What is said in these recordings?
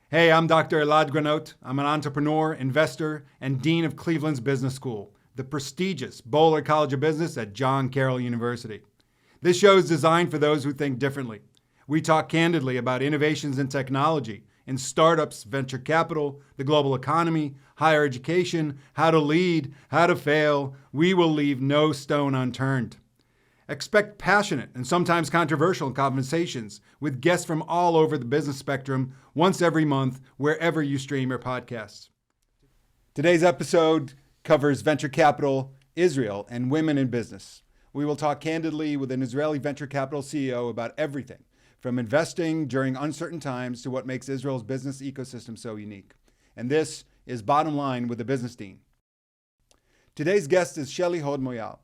Hey, I'm Dr. Elad Granot. I'm an entrepreneur, investor, and dean of Cleveland's Business School, the prestigious Boler College of Business at John Carroll University. This show is designed for those who think differently. We talk candidly about innovations in technology, in startups, venture capital, the global economy, higher education, how to lead, how to fail. We will leave no stone unturned. Expect passionate and sometimes controversial conversations with guests from all over the business spectrum once every month, wherever you stream your podcasts. Today's episode covers venture capital, Israel, and women in business. We will talk candidly with an Israeli venture capital CEO about everything, from investing during uncertain times to what makes Israel's business ecosystem so unique. And this is Bottom Line with the Business Dean. Today's guest is Shelly Hod Moyal,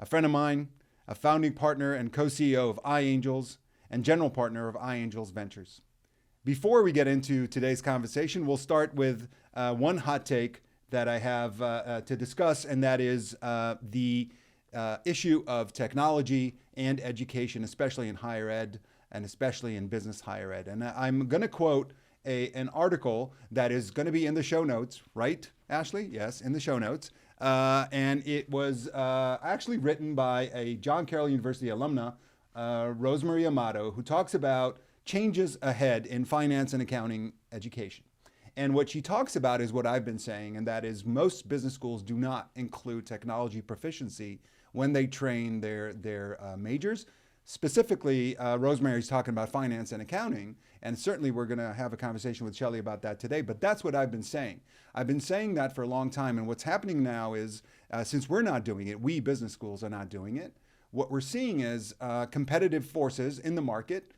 a friend of mine, a founding partner and co-CEO of iAngels and general partner of iAngels Ventures. Before we get into today's conversation, we'll start with one hot take that I have to discuss, and that is the issue of technology and education, especially in higher ed and especially in business higher ed. And I'm going to quote an article that is going to be in the show notes, right, Ashley? Yes, in the show notes. And it was actually written by a John Carroll University alumna, Rosemary Amato, who talks about changes ahead in finance and accounting education. And what she talks about is what I've been saying, and that is most business schools do not include technology proficiency when they train their majors. Specifically, Rosemary's talking about finance and accounting, and certainly we're going to have a conversation with Shelly about that today, but that's what I've been saying. I've been saying that for a long time, and what's happening now is, since we're not doing it, we business schools are not doing it, what we're seeing is competitive forces in the market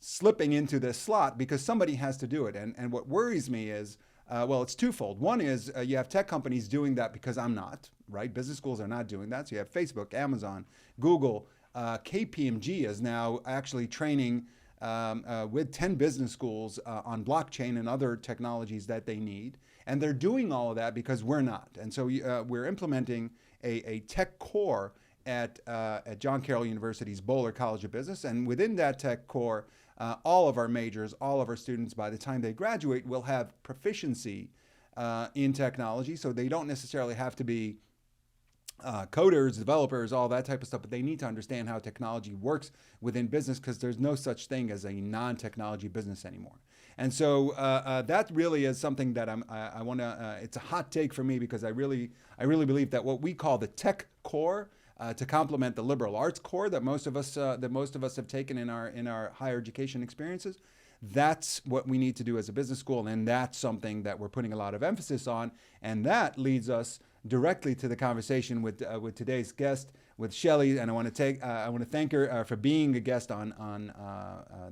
slipping into this slot because somebody has to do it. And what worries me is, well, it's twofold. One is you have tech companies doing that because I'm not, right? Business schools are not doing that. So you have Facebook, Amazon, Google. KPMG is now actually training with 10 business schools on blockchain and other technologies that they need. And they're doing all of that because we're not. And so we're implementing a tech core at John Carroll University's Boler College of Business. And within that tech core, all of our majors, all of our students, by the time they graduate, will have proficiency in technology. So they don't necessarily have to be coders, developers, all that type of stuff, but they need to understand how technology works within business because there's no such thing as a non-technology business anymore. And so that really is something that I want to. It's a hot take for me because I really believe that what we call the tech core to complement the liberal arts core that most of us have taken in our higher education experiences. That's what we need to do as a business school, and that's something that we're putting a lot of emphasis on, and that leads us directly to the conversation with today's guest, with Shelly. And I want to thank her for being a guest on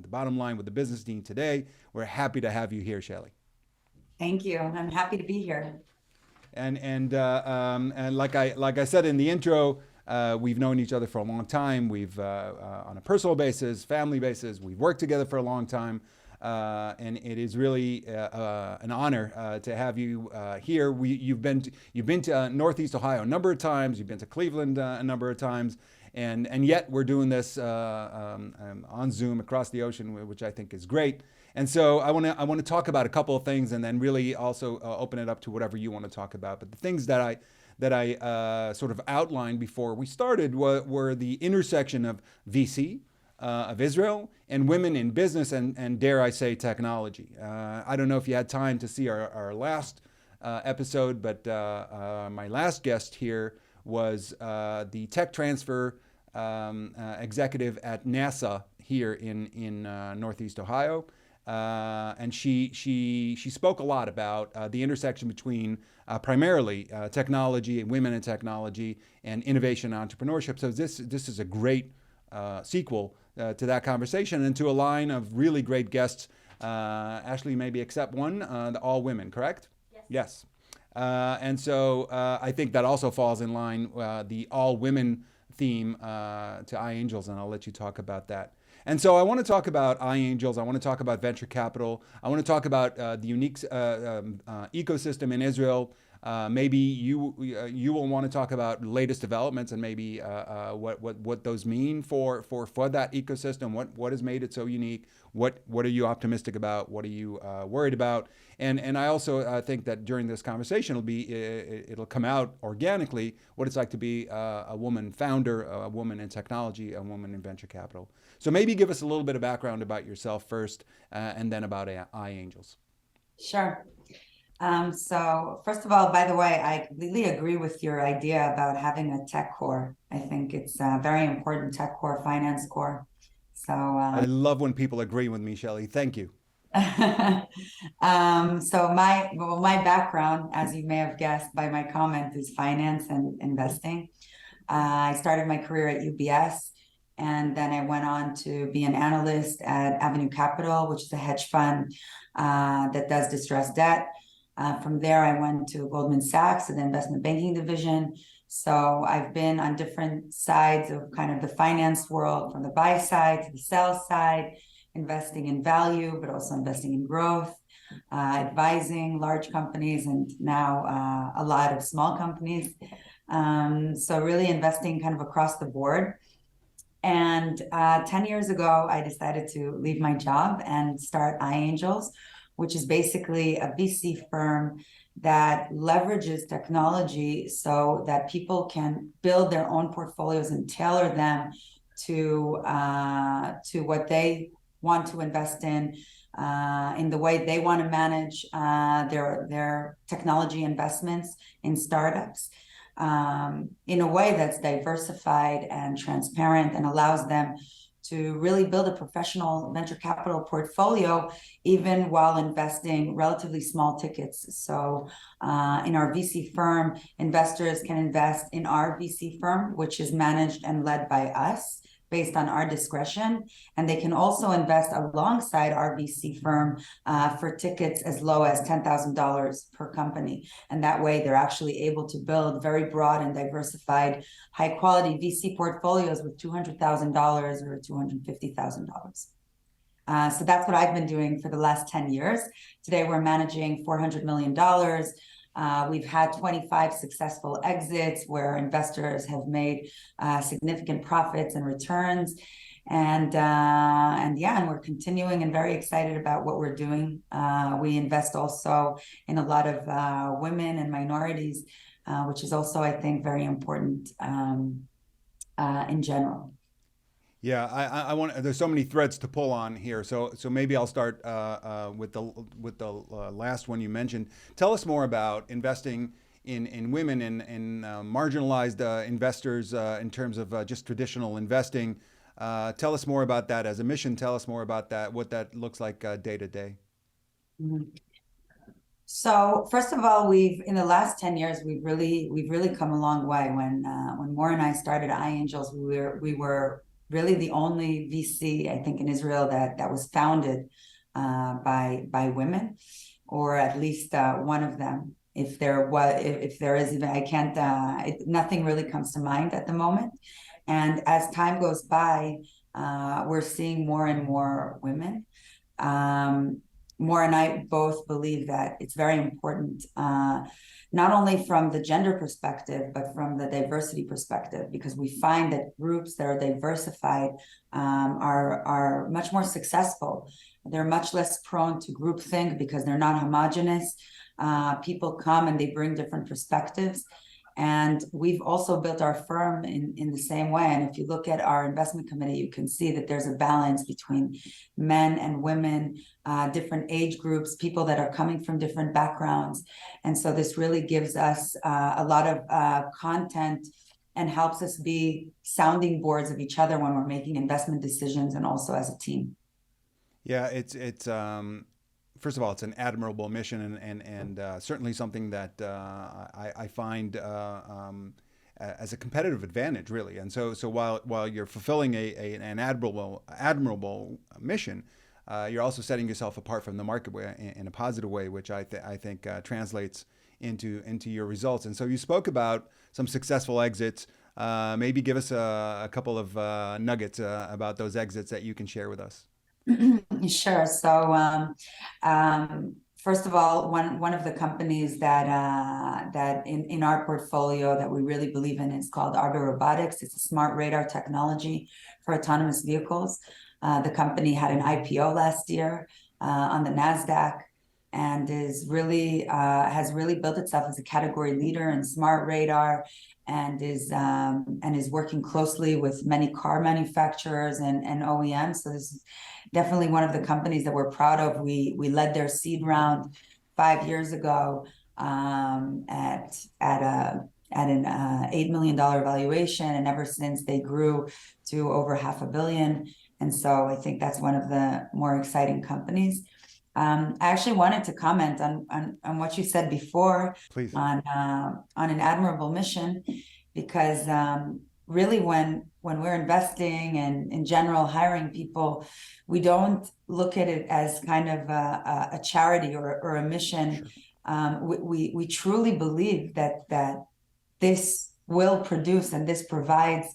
the Bottom Line with the Business Dean today. We're happy to have you here, Shelly. Thank you. I'm happy to be here. And like I said in the intro, we've known each other for a long time. We've on a personal basis, family basis, we've worked together for a long time. And it is really an honor to have you here. You've been to Northeast Ohio a number of times. You've been to Cleveland a number of times, and yet we're doing this on Zoom across the ocean, which I think is great. And so I want to talk about a couple of things, and then really also open it up to whatever you want to talk about. But the things that I sort of outlined before we started were the intersection of VC. Of Israel and women in business and dare I say technology. I don't know if you had time to see our last episode, but my last guest here was the tech transfer executive at NASA here in Northeast Ohio. And she spoke a lot about the intersection between primarily technology and women in technology and innovation and entrepreneurship. So this is a great sequel to that conversation and to a line of really great guests. Ashley, maybe except one, all women, correct? Yes. And so I think that also falls in line the all women theme to iAngels, and I'll let you talk about that. And so I want to talk about iAngels. I want to talk about venture capital. I want to talk about the unique ecosystem in Israel. Maybe you will want to talk about latest developments and maybe what those mean for that ecosystem. What has made it so unique? What are you optimistic about? What are you worried about? And I also think that during this conversation it'll come out organically what it's like to be a woman founder, a woman in technology, a woman in venture capital. So maybe give us a little bit of background about yourself first, and then about iAngels. Sure. So first of all, by the way, I completely agree with your idea about having a tech core. I think it's a very important tech core, finance core. So, I love when people agree with me, Shelly. Thank you. my background, as you may have guessed by my comment, is finance and investing. I started my career at UBS, and then I went on to be an analyst at Avenue Capital, which is a hedge fund that does distressed debt. From there, I went to Goldman Sachs in the investment banking division. So I've been on different sides of kind of the finance world, from the buy side to the sell side, investing in value, but also investing in growth, advising large companies, and now a lot of small companies. So really investing kind of across the board. And 10 years ago, I decided to leave my job and start iAngels, which is basically a VC firm that leverages technology so that people can build their own portfolios and tailor them to what they want to invest in the way they want to manage their technology investments in startups, in a way that's diversified and transparent and allows them to really build a professional venture capital portfolio, even while investing relatively small tickets. So in our VC firm, investors can invest in our VC firm, which is managed and led by us based on our discretion. And they can also invest alongside our VC firm for tickets as low as $10,000 per company. And that way they're actually able to build very broad and diversified, high quality VC portfolios with $200,000 or $250,000. So that's what I've been doing for the last 10 years. Today, we're managing $400 million. We've had 25 successful exits where investors have made significant profits and returns. And we're continuing and very excited about what we're doing. We invest also in a lot of women and minorities, which is also, I think, very important in general. Yeah, I want. There's so many threads to pull on here. So maybe I'll start with the last one you mentioned. Tell us more about investing in women and marginalized investors in terms of just traditional investing. Tell us more about that as a mission. Tell us more about that, what that looks like day to day. Mm-hmm. So first of all, in the last 10 years, we've really come a long way. When Moore and I started iAngels, we were really the only VC, I think, in Israel that was founded by women, or at least one of them. If there is even, I can't. Nothing really comes to mind at the moment. And as time goes by, we're seeing more and more women. Moore and I both believe that it's very important, not only from the gender perspective, but from the diversity perspective, because we find that groups that are diversified are much more successful. They're much less prone to groupthink because they're not homogenous. People come and they bring different perspectives. And we've also built our firm in the same way. And if you look at our investment committee, you can see that there's a balance between men and women, different age groups, people that are coming from different backgrounds. And so this really gives us a lot of content and helps us be sounding boards of each other when we're making investment decisions, and also as a team. Yeah, it's first of all, it's an admirable mission, and certainly something that I find as a competitive advantage, really. And so while you're fulfilling an admirable mission, you're also setting yourself apart from the market in a positive way, which I think translates into your results. And so you spoke about some successful exits. Maybe give us a couple of nuggets about those exits that you can share with us. Sure. So First of all, one of the companies that in our portfolio that we really believe in is called Argo Robotics. It's a smart radar technology for autonomous vehicles. The company had an IPO last year on the Nasdaq, and has really built itself as a category leader in smart radar, and is working closely with many car manufacturers and OEMs. So this is definitely one of the companies that we're proud of. We led their seed round 5 years ago at an $8 million valuation, and ever since they grew to over $500 million. And so I think that's one of the more exciting companies. I actually wanted to comment on what you said before. Please. On an admirable mission, because really when we're investing and in general hiring people, we don't look at it as kind of a charity or a mission. Sure. We truly believe that this will produce and this provides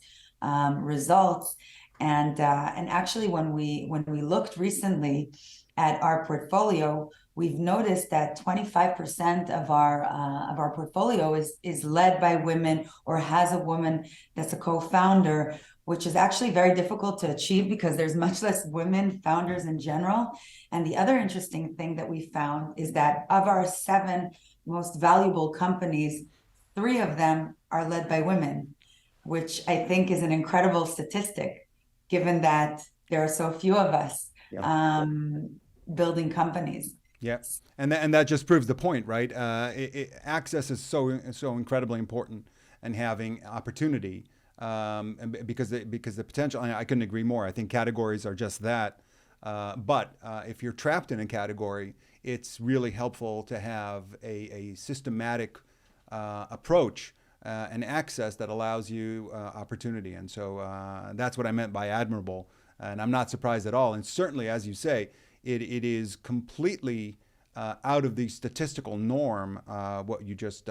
results. And actually, when we looked recently at our portfolio, we've noticed that 25% of our portfolio is led by women or has a woman that's a co-founder, which is actually very difficult to achieve because there's much less women founders in general. And the other interesting thing that we found is that of our 7 most valuable companies, 3 of them are led by women, which I think is an incredible statistic, given that there are so few of us. Yeah. Building companies. Yes, and that just proves the point, right? Access is so incredibly important, and having opportunity, because the potential. I couldn't agree more. I think categories are just that. But if you're trapped in a category, it's really helpful to have a systematic approach and access that allows you opportunity. And so that's what I meant by admirable. And I'm not surprised at all. And certainly, as you say, it is completely out of the statistical norm, what you just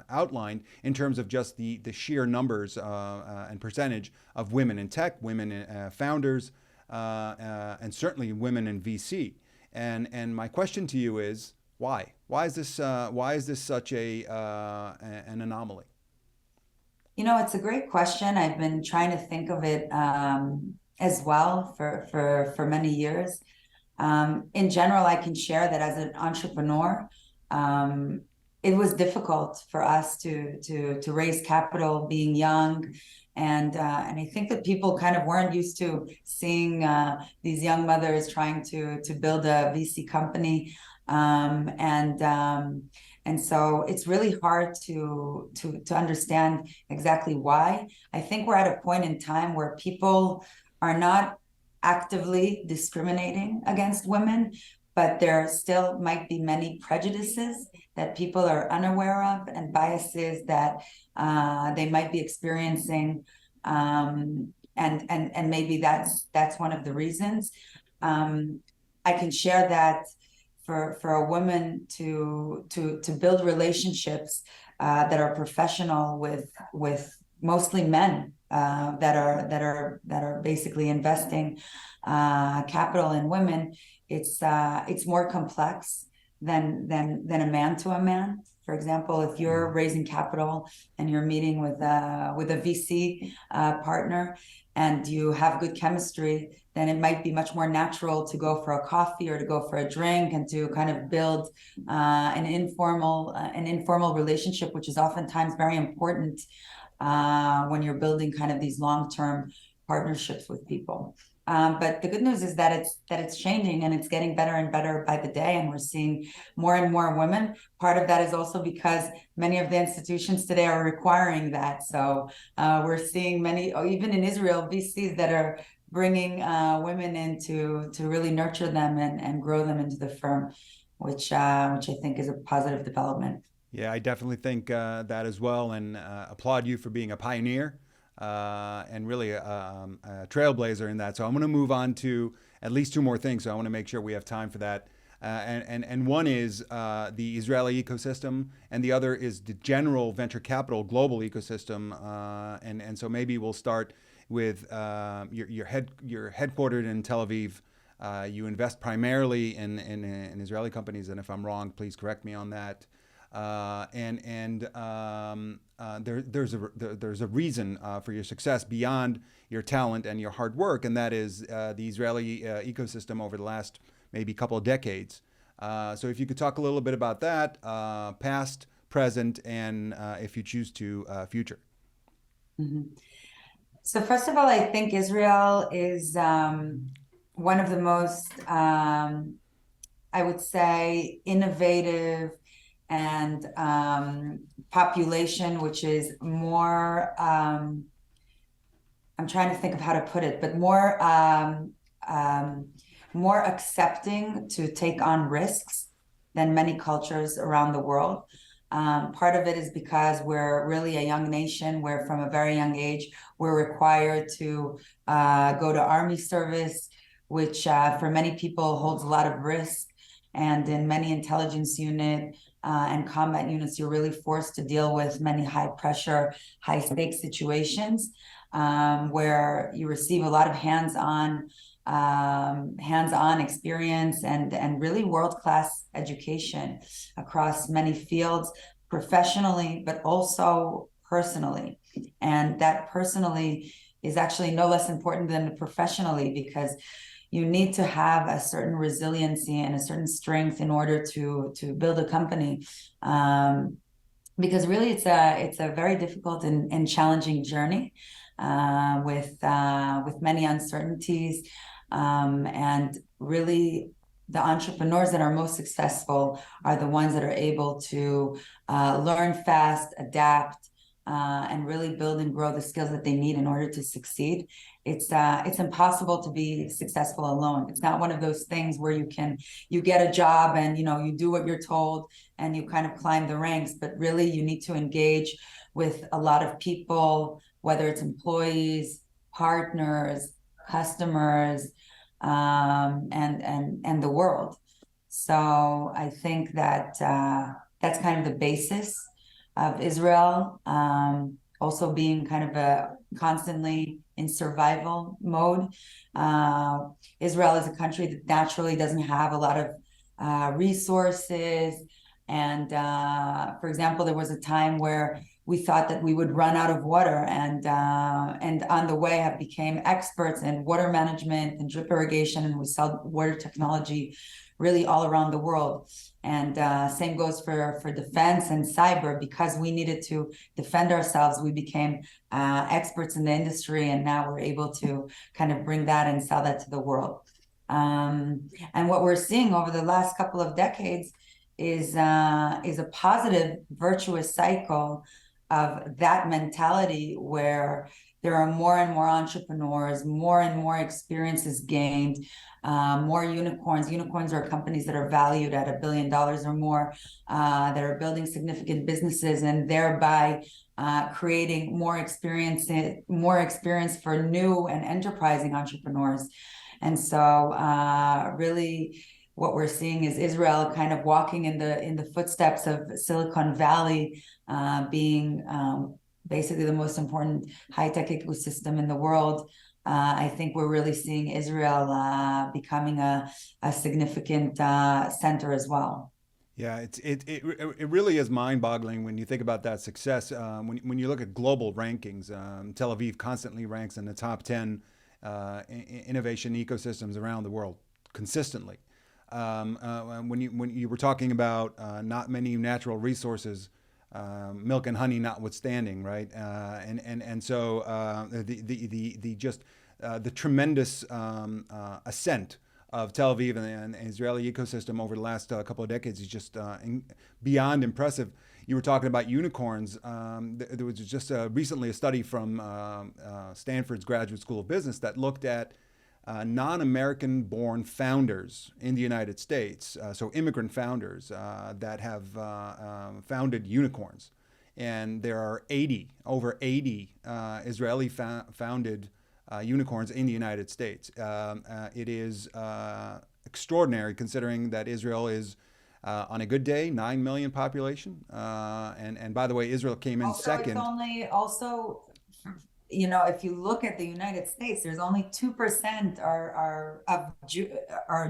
outlined, in terms of just the sheer numbers and percentage of women in tech, women founders, and certainly women in VC. And my question to you is, why? Why is this such an anomaly? It's a great question. I've been trying to think of it as well for many years. In general, I can share that as an entrepreneur, it was difficult for us to raise capital being young. And I think that people kind of weren't used to seeing these young mothers trying to build a VC company. And so it's really hard to understand exactly why. I think we're at a point in time where people are not actively discriminating against women, but there still might be many prejudices that people are unaware of, and biases that they might be experiencing, and maybe that's one of the reasons. I can share that for a woman to build relationships that are professional with mostly men that are basically investing capital in women, it's more complex than a man to a man. For example, if you're raising capital and you're meeting with a VC partner and you have good chemistry, then it might be much more natural to go for a coffee or to go for a drink and to kind of build an informal relationship, which is oftentimes very important when you're building kind of these long-term partnerships with people. But the good news is that it's changing, and it's getting better and better by the day, and we're seeing more and more women. Part of that is also because many of the institutions today are requiring that. So we're seeing many, even in Israel, VCs that are bringing women in to really nurture them and grow them into the firm, which I think is a positive development. Yeah, I definitely think that as well, and applaud you for being a pioneer and really a trailblazer in that. So I'm going to move on to at least 2 more things. So I want to make sure we have time for that. And one is the Israeli ecosystem, and the other is the general venture capital global ecosystem. And so maybe we'll start with you're headquartered in Tel Aviv. You invest primarily in Israeli companies, and if I'm wrong, please correct me on that. There's a reason for your success beyond your talent and your hard work, and that is the Israeli ecosystem over the last maybe couple of decades. So if you could talk a little bit about that, past, present, and if you choose to, future. Mhm. So first of all, I think Israel is one of the most, I would say, innovative and population, which is more, I'm trying to think of how to put it, but more accepting to take on risks than many cultures around the world. Part of it is because we're really a young nation where from a very young age, we're required to go to army service, which for many people holds a lot of risk. And in many intelligence unit and combat units, you're really forced to deal with many high pressure, high stakes situations where you receive a lot of hands-on experience and really world-class education across many fields, professionally, but also personally. And that personally is actually no less important than professionally, because you need to have a certain resiliency and a certain strength in order to build a company. Because really it's a very difficult and challenging journey with many uncertainties, and really the entrepreneurs that are most successful are the ones that are able to learn fast, adapt, and really build and grow the skills that they need in order to succeed. It's impossible to be successful alone. It's not one of those things where you get a job and you do what you're told and you kind of climb the ranks, but really you need to engage with a lot of people, whether it's employees, partners, customers, and the world. So I think that that's kind of the basis of Israel. Also being kind of constantly in survival mode. Israel is a country that naturally doesn't have a lot of resources. And for example, there was a time where we thought that we would run out of water, and on the way have became experts in water management and drip irrigation, and we sell water technology really all around the world. And same goes for defense and cyber. Because we needed to defend ourselves, we became experts in the industry, and now we're able to kind of bring that and sell that to the world. And what we're seeing over the last couple of decades is a positive, virtuous cycle of that mentality, where there are more and more entrepreneurs, more and more experiences gained, more unicorns. Unicorns are companies that are valued at $1 billion or more, that are building significant businesses and thereby creating more experience for new and enterprising entrepreneurs. And so really what we're seeing is Israel kind of walking in the footsteps of Silicon Valley, being basically the most important high-tech ecosystem in the world. I think we're really seeing Israel becoming a significant center as well. Yeah, it really is mind-boggling when you think about that success. When you look at global rankings, Tel Aviv constantly ranks in the top 10 innovation ecosystems around the world consistently. When you were talking about not many natural resources, milk and honey notwithstanding, right? So the tremendous ascent of Tel Aviv and the Israeli ecosystem over the last couple of decades is just beyond impressive. You were talking about unicorns. There was just recently a study from Stanford's Graduate School of Business that looked at non-American born founders in the United States, so immigrant founders that have founded unicorns. And there are over 80 Israeli founded unicorns in the United States. It is extraordinary considering that Israel is, on a good day, 9 million population. And by the way, Israel came in second. It's only also if you look at the United States, there's only 2% are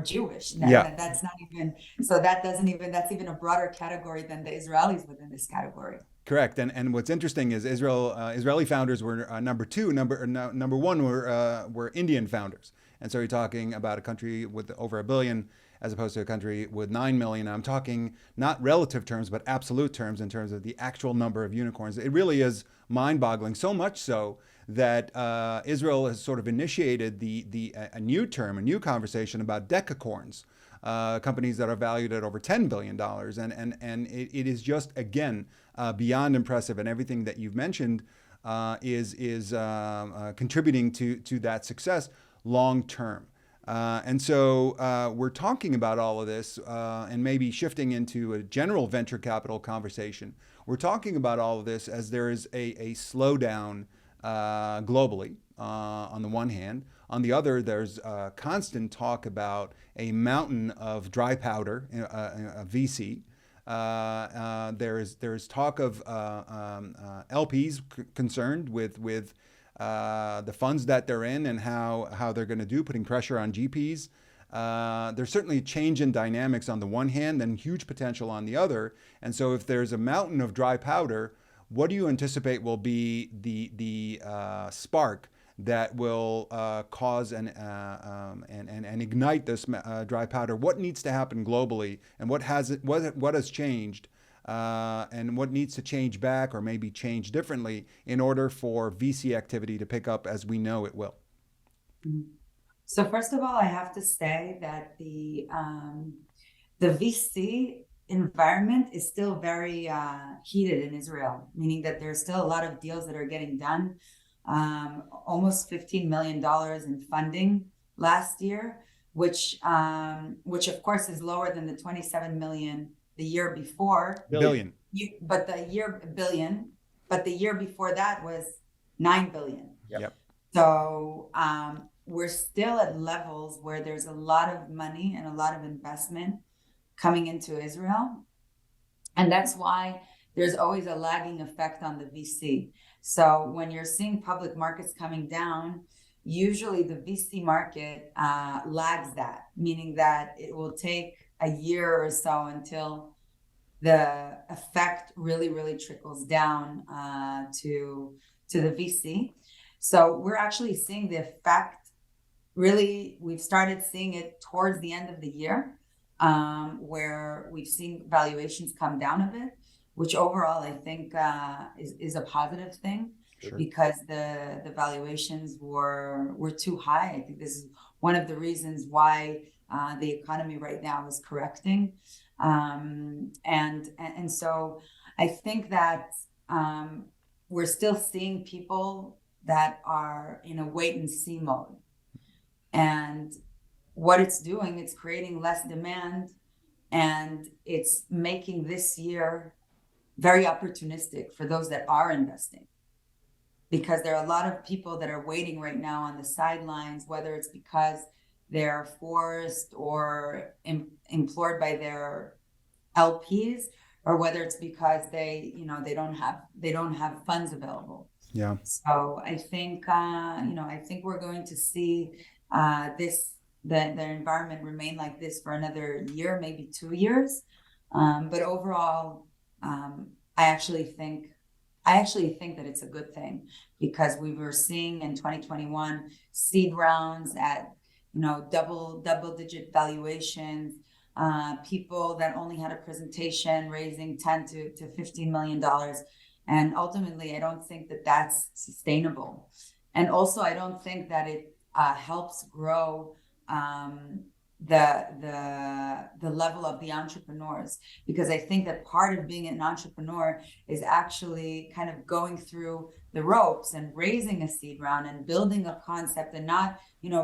Jewish. Yeah. That's not even, so that doesn't even, that's even a broader category than the Israelis within this category. Correct. And what's interesting is Israeli founders were number two. Number one were Indian founders. And so you're talking about a country with over a billion as opposed to a country with 9 million. I'm talking not relative terms, but absolute terms in terms of the actual number of unicorns. It really is mind-boggling, so much so that Israel has sort of initiated a new term, a new conversation about decacorns. Companies that are valued at over $10 billion. And it is just, again, beyond impressive. And everything that you've mentioned is contributing to that success long term. And so we're talking about all of this and maybe shifting into a general venture capital conversation. We're talking about all of this as there is a slowdown globally on the one hand. On the other, there's constant talk about a mountain of dry powder, VC. There's talk of LPs concerned with the funds that they're in and how they're going to do, putting pressure on GPs. There's certainly a change in dynamics on the one hand, then huge potential on the other. And so if there's a mountain of dry powder, what do you anticipate will be the spark that will cause and ignite this dry powder? What needs to happen globally, and what has changed, and what needs to change back or maybe change differently in order for VC activity to pick up as we know it will? So first of all, I have to say that the VC environment is still very heated in Israel, meaning that there's still a lot of deals that are getting done. Almost $15 million in funding last year, which of course is lower than the 27 million the year before. Billion. But the year before that was 9 billion. Yep. So we're still at levels where there's a lot of money and a lot of investment coming into Israel. And that's why there's always a lagging effect on the VC. So when you're seeing public markets coming down, usually the VC market lags that, meaning that it will take a year or so until the effect really, really trickles down to the VC. So we're actually seeing the effect, really, we've started seeing it towards the end of the year, where we've seen valuations come down a bit, which overall I think is a positive thing. Sure. Because the valuations were too high. I think this is one of the reasons why the economy right now is correcting, and so I think that we're still seeing people that are in a wait and see mode, and what it's doing, it's creating less demand, and it's making this year very opportunistic for those that are investing. Because there are a lot of people that are waiting right now on the sidelines, whether it's because they're forced or implored by their LPs, or whether it's because they don't have funds available. Yeah. So I think we're going to see the environment remain like this for another year, maybe 2 years. But overall, I actually think that it's a good thing, because we were seeing in 2021 seed rounds at double digit valuations, people that only had a presentation raising $10 to $15 million, and ultimately I don't think that that's sustainable, and also I don't think that it helps grow the level of the entrepreneurs, because I think that part of being an entrepreneur is actually kind of going through the ropes and raising a seed round and building a concept, and not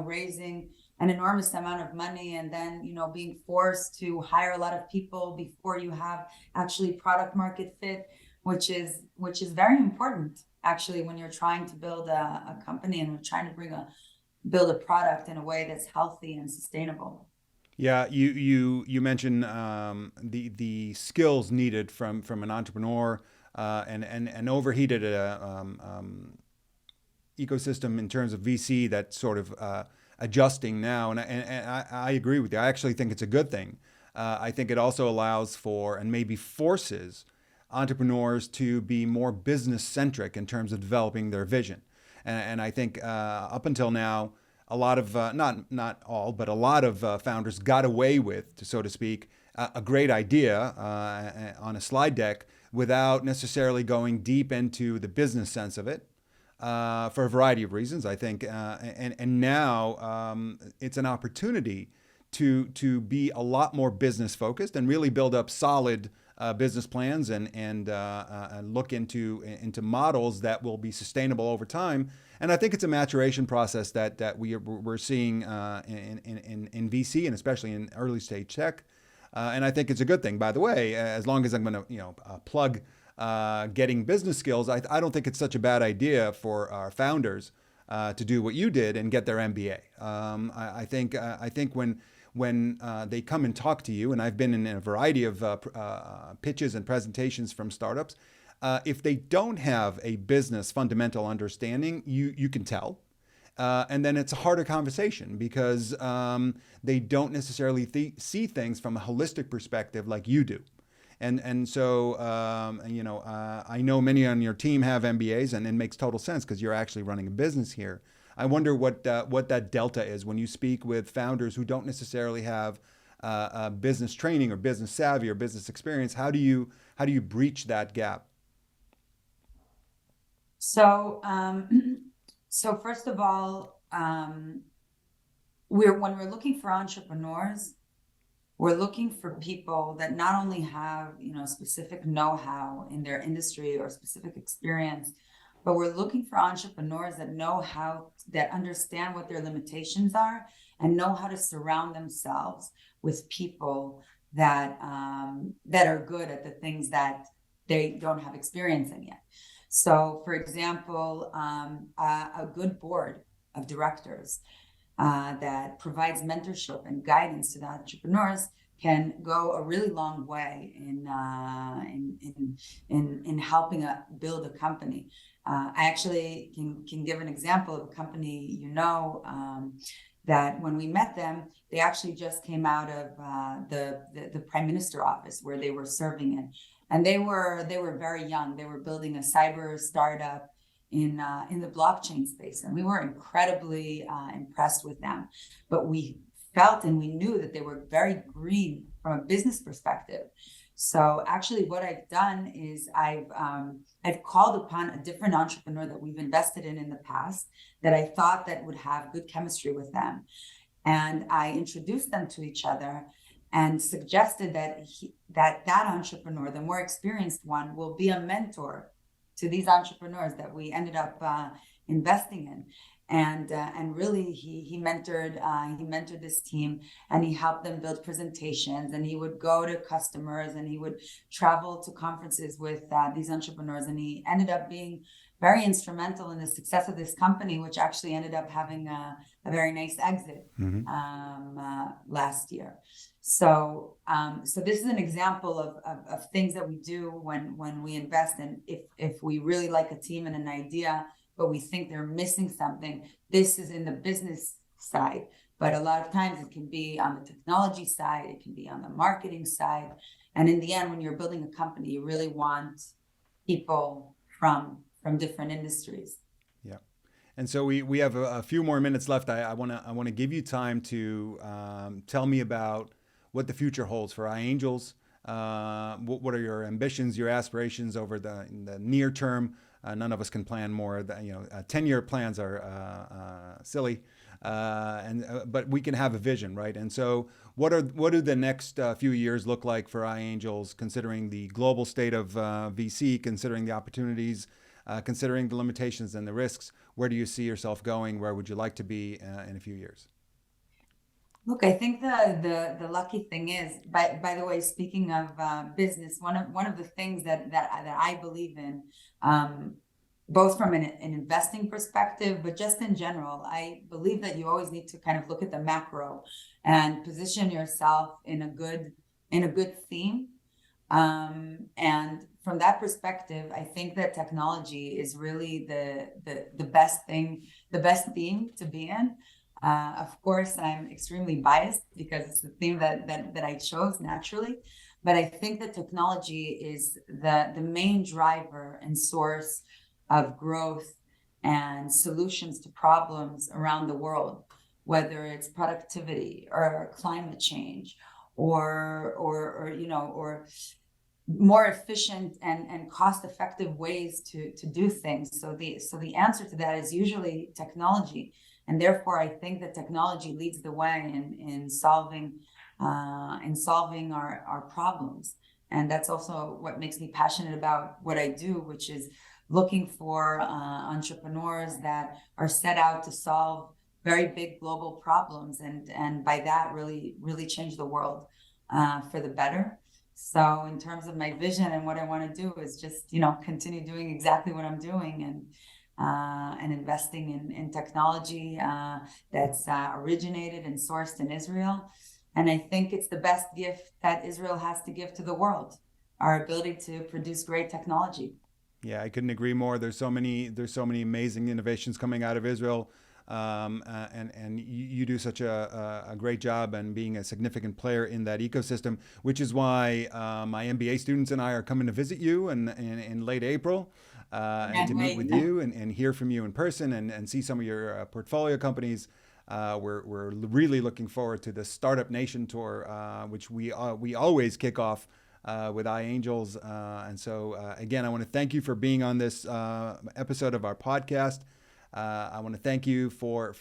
raising an enormous amount of money and then being forced to hire a lot of people before you have actually product market fit, which is very important actually when you're trying to build a company and we're trying to build a product in a way that's healthy and sustainable. Yeah, you mentioned the skills needed from an entrepreneur, and overheated ecosystem in terms of VC that's sort of adjusting now, and I agree with you. I actually think it's a good thing. I think it also allows for and maybe forces entrepreneurs to be more business centric in terms of developing their vision. And I think up until now, a lot of not all, but a lot of founders got away with, so to speak, a great idea on a slide deck without necessarily going deep into the business sense of it. For a variety of reasons, I think, and now it's an opportunity to be a lot more business focused and really build up solid business plans and look into models that will be sustainable over time. And I think it's a maturation process that we're seeing in VC and especially in early stage tech. And I think it's a good thing, by the way, as long as I'm going to plug getting business skills. I don't think it's such a bad idea for our founders to do what you did and get their MBA. I think when they come and talk to you, and I've been in a variety of pitches and presentations from startups, if they don't have a business fundamental understanding, you can tell. And then it's a harder conversation because they don't necessarily see things from a holistic perspective like you do. And so, I know many on your team have MBAs, and it makes total sense because you're actually running a business here. I wonder what that delta is when you speak with founders who don't necessarily have business training or business savvy or business experience. How do you breach that gap? So, so first of all, when we're looking for entrepreneurs, we're looking for people that not only have, specific know-how in their industry or specific experience, but we're looking for entrepreneurs that that understand what their limitations are and know how to surround themselves with people that are good at the things that they don't have experience in yet. So, for example, a good board of directors that provides mentorship and guidance to the entrepreneurs can go a really long way in helping build a company. I actually can give an example of a company, that when we met them, they actually just came out of the Prime Minister office where they were serving in, and they were very young. They were building a cyber startup in the blockchain space, and we were incredibly impressed with them. But we felt and we knew that they were very green from a business perspective. So actually, what I've done is I've called upon a different entrepreneur that we've invested in the past that I thought that would have good chemistry with them, and I introduced them to each other and suggested that that entrepreneur, the more experienced one, will be a mentor to these entrepreneurs that we ended up investing in. And really he mentored this team, and he helped them build presentations, and he would go to customers, and he would travel to conferences with these entrepreneurs, and he ended up being very instrumental in the success of this company, which actually ended up having a very nice exit last year. So this is an example of things that we do when we invest in. If we really like a team and an idea, but we think they're missing something, this is in the business side. But a lot of times it can be on the technology side, it can be on the marketing side. And in the end, when you're building a company, you really want people from different industries. Yeah. And so we have a few more minutes left. I want to give you time to tell me about what the future holds for iAngels. What are your ambitions, your aspirations over the near term? None of us can plan more. 10-year plans are silly, but we can have a vision, right? And so, what do the next few years look like for iAngels, considering the global state of VC, considering the opportunities, considering the limitations and the risks? Where do you see yourself going? Where would you like to be in a few years? Look, I think the lucky thing is, by the way, speaking of business, one of the things that I believe in, both from an investing perspective, but just in general, I believe that you always need to kind of look at the macro and position yourself in a good theme, And from that perspective, I think that technology is really the best thing, the best theme to be in. Of course, I'm extremely biased because it's the theme that I chose naturally. But I think that technology is the main driver and source of growth and solutions to problems around the world, whether it's productivity or climate change or more efficient and cost-effective ways to do things. So the answer to that is usually technology, and therefore I think that technology leads the way in solving our problems. And that's also what makes me passionate about what I do, which is looking for entrepreneurs that are set out to solve very big global problems, and by that really change the world for the better. So in terms of my vision and what I want to do is just, continue doing exactly what I'm doing, and investing in technology that's originated and sourced in Israel. And I think it's the best gift that Israel has to give to the world, our ability to produce great technology. Yeah, I couldn't agree more. There's so many amazing innovations coming out of Israel, and you do such a great job and being a significant player in that ecosystem, which is why my MBA students and I are coming to visit you in late April, and to meet with you and hear from you in person and see some of your portfolio companies. We're really looking forward to the Startup Nation tour, which we always kick off with iAngels. And so, again, I want to thank you for being on this episode of our podcast. I want to thank you for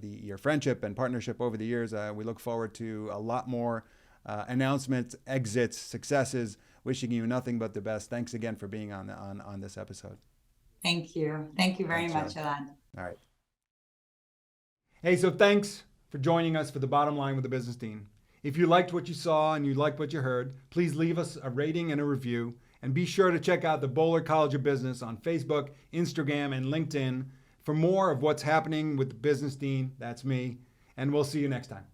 your friendship and partnership over the years. We look forward to a lot more announcements, exits, successes. Wishing you nothing but the best. Thanks again for being on this episode. Thank you. Thank you very much, Elad. All right. Hey, so thanks for joining us for The Bottom Line with the Business Dean. If you liked what you saw and you liked what you heard, please leave us a rating and a review. And be sure to check out the Boler College of Business on Facebook, Instagram, and LinkedIn for more of what's happening with the Business Dean. That's me. And we'll see you next time.